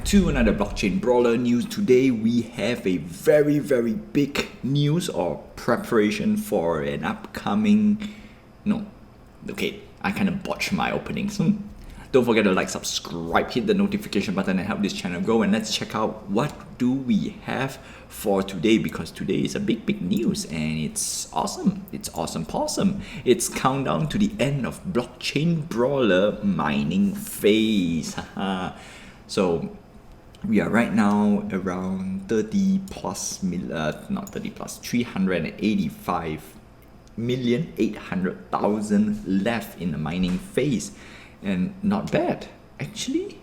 to another blockchain brawler news. Today we have a very big news or preparation for an upcoming I kind of botched my openings. Don't forget to like, subscribe, hit the notification button and help this channel grow, and let's check out what do we have for today, because today is a big news and it's awesome. It's awesome possum. It's countdown to the end of blockchain brawler mining phase. So we are right now around 385,800,000 left in the mining phase. And not bad, actually.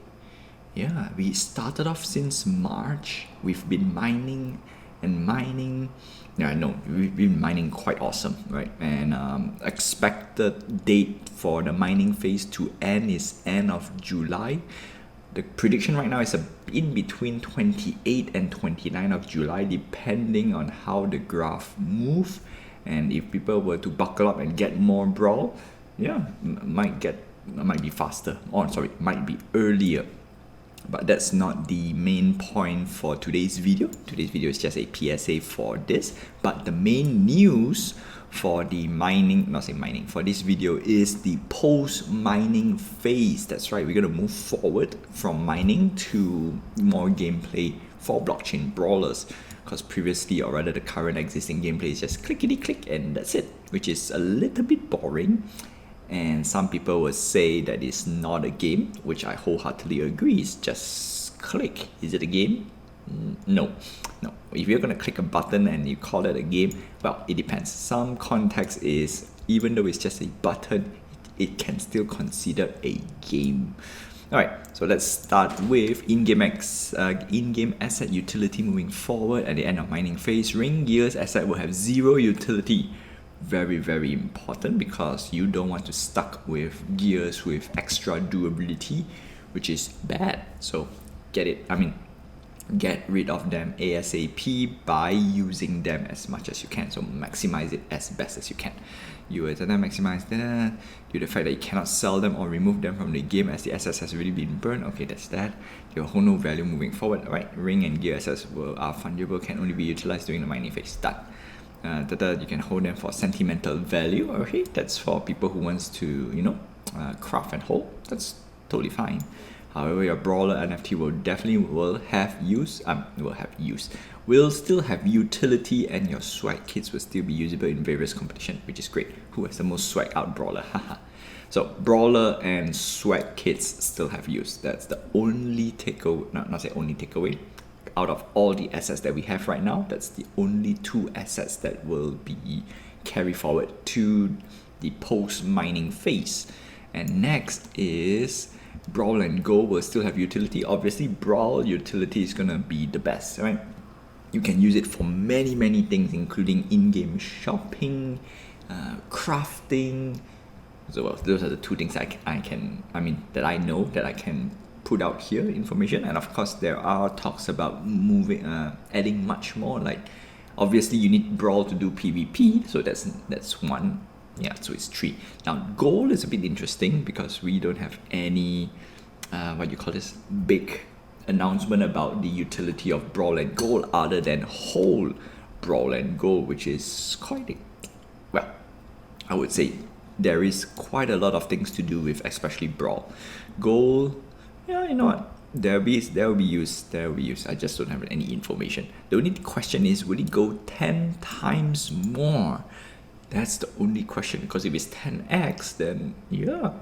Yeah, we started off since March. We've been mining and mining. We've been mining quite awesome, right? And expected date for the mining phase to end is end of July. The prediction right now is in between 28 and 29 of July, depending on how the graph move. And if people were to buckle up and get more brawl, might be faster, might be earlier. But that's not the main point for today's video. Today's video is just a PSA for this. But the main news for the for this video is the post-mining phase. That's right, we're going to move forward from mining to more gameplay for blockchain brawlers. Because previously, or rather the current existing gameplay is just clickety click and that's it, which is a little bit boring. And some people will say that it's not a game, which I wholeheartedly agree. It's just click. Is it a game? No. If you're going to click a button and you call it a game, well, it depends. Some context is, even though it's just a button, it can still consider a game. Alright, so let's start with in-game asset utility moving forward. At the end of mining phase, ring gears asset will have 0 utility. Very important, because you don't want to stuck with gears with extra durability, which is bad. So get rid of them ASAP by using them as much as you can. So maximize it as best as you can. You will then maximize that due to the fact that you cannot sell them or remove them from the game as the assets has already been burned. Okay, that's that. They will hold no value moving forward. Right, ring and gear assets are fungible, can only be utilized during the mining phase. Done. You can hold them for sentimental value. Okay, that's for people who wants to craft and hold. That's totally fine. However, your brawler NFT will still have utility, and your swag kits will still be usable in various competitions, which is great. Who has the most swag out brawler? So brawler and swag kits still have use. That's the only takeaway. Not say only takeaway. Out of all the assets that we have right now, that's the only 2 assets that will be carried forward to the post-mining phase. And next is Brawl and Gold will still have utility. Obviously, Brawl utility is gonna be the best, right? You can use it for many things, including in-game shopping, crafting. So those are the 2 things that I know that I can put out here information. And of course there are talks about adding much more. Like obviously you need Brawl to do PvP, so that's 1. So it's 3. Now gold is a bit interesting because we don't have any big announcement about the utility of Brawl and Gold other than whole Brawl and Gold, which is I would say there is quite a lot of things to do with, especially Brawl. Gold, you know what? There will be use. I just don't have any information. The only question is, will it go 10 times more? That's the only question, because if it's 10x, then yeah.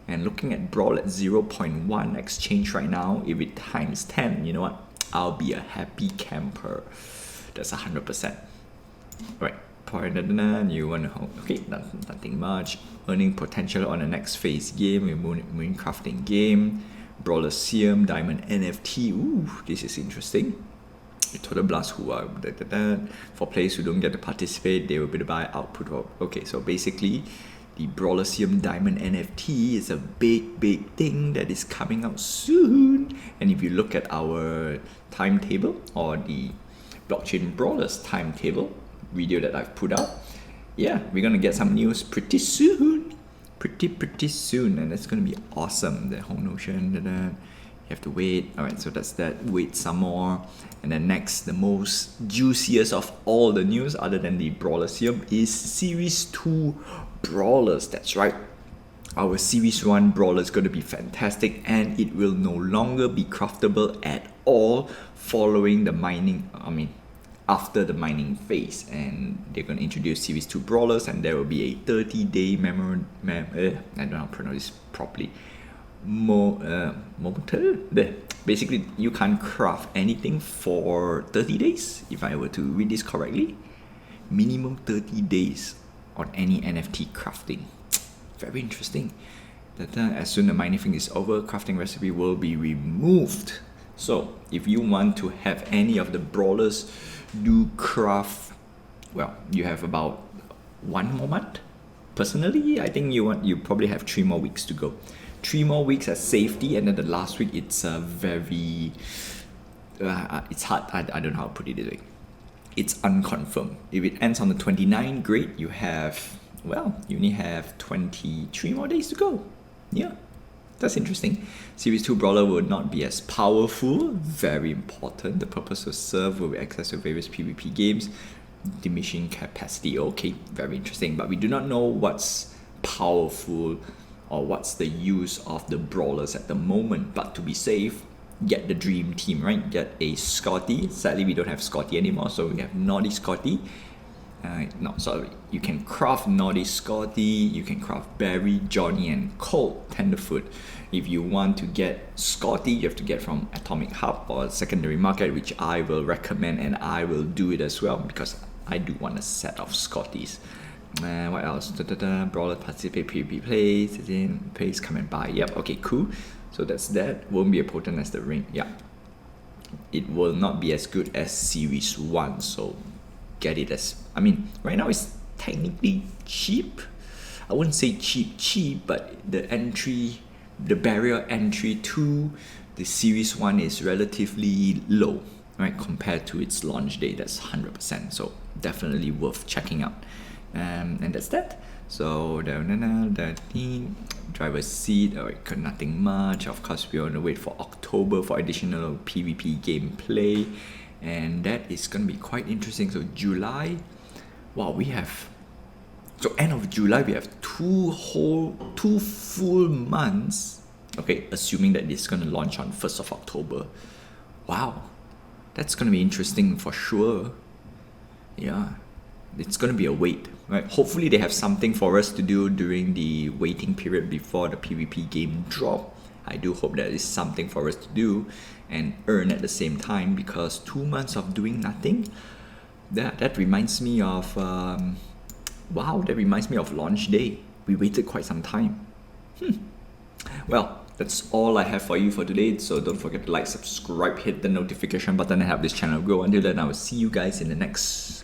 And looking at Brawl at 0.1 exchange right now, if it times 10, you know what? I'll be a happy camper. That's 100%. Right. You want to hold. Okay, nothing much. Earning potential on the next phase game. Marine crafting game. Brawlers Diamond NFT. Ooh, this is interesting. Total Blast for players who don't get to participate, they will be to buy output. Okay, so basically the Brawlers Diamond NFT is a big thing that is coming out soon. And if you look at our timetable, or the blockchain brawlers timetable video that I've put out, we're gonna get some news pretty soon. Pretty soon, and it's gonna be awesome. The whole notion that You have to wait. Alright, so that's that. Wait some more. And then next, the most juiciest of all the news, other than the Brawlers here, is Series 2 Brawlers. That's right. Our Series 1 Brawler is going to be fantastic, and it will no longer be craftable at all following the mining, after the mining phase. And they're going to introduce Series 2 Brawlers, and there will be a 30-day I don't know how to pronounce this properly. Basically, you can't craft anything for 30 days, if I were to read this correctly. Minimum 30 days on any NFT crafting. Very interesting. That as soon as the mining thing is over, crafting recipe will be removed. So if you want to have any of the Brawlers do craft, well, you have about 1 more month. Personally, I think you probably have 3 more weeks to go. 3 more weeks as safety, and then the last week it's very it's hard. I don't know how to put it this way. It's unconfirmed. If it ends on the 29th, great. You only have 23 more days to go. Yeah, that's interesting. Series 2 Brawler will not be as powerful. Very important. The purpose of serve will be access to various PvP games. Diminishing capacity. Okay, very interesting. But we do not know what's powerful or what's the use of the Brawlers at the moment. But to be safe, get the dream team, right? Get a Scotty. Sadly, we don't have Scotty anymore, so we have Naughty Scotty. You can craft Naughty Scotty, you can craft Barry, Johnny, and Colt Tenderfoot. If you want to get Scotty, you have to get from Atomic Hub or secondary market, which I will recommend, and I will do it as well because I do want a set of Scotties. What else? Brawler participate PvP plays, come and buy. Yep, okay, cool. So that's that. Won't be as potent as the ring. Yeah. It will not be as good as Series 1, so get it as, right now it's technically cheap. I wouldn't say cheap, but the barrier entry to the Series 1 is relatively low, right, compared to its launch date. That's 100%, so definitely worth checking out. And that's that. So the driver's seat, alright, nothing much. Of course, we're gonna wait for October for additional PvP gameplay, and that is gonna be quite interesting. So July, wow, end of July we have 2 full months. Okay, assuming that this is gonna launch on 1st of October. Wow, that's gonna be interesting for sure. Yeah, it's gonna be a wait, right? Hopefully they have something for us to do during the waiting period before the PvP game drop. I do hope that is something for us to do and earn at the same time, because 2 months of doing nothing, that reminds me of launch day. We waited quite some time. Well, that's all I have for you for today. So don't forget to like, subscribe, hit the notification button, and help this channel grow. Until then, I will see you guys in the next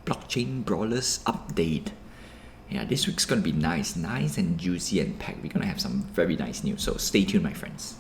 Blockchain Brawlers update. Yeah, this week's gonna be nice and juicy and packed. We're gonna have some very nice news, so stay tuned, my friends.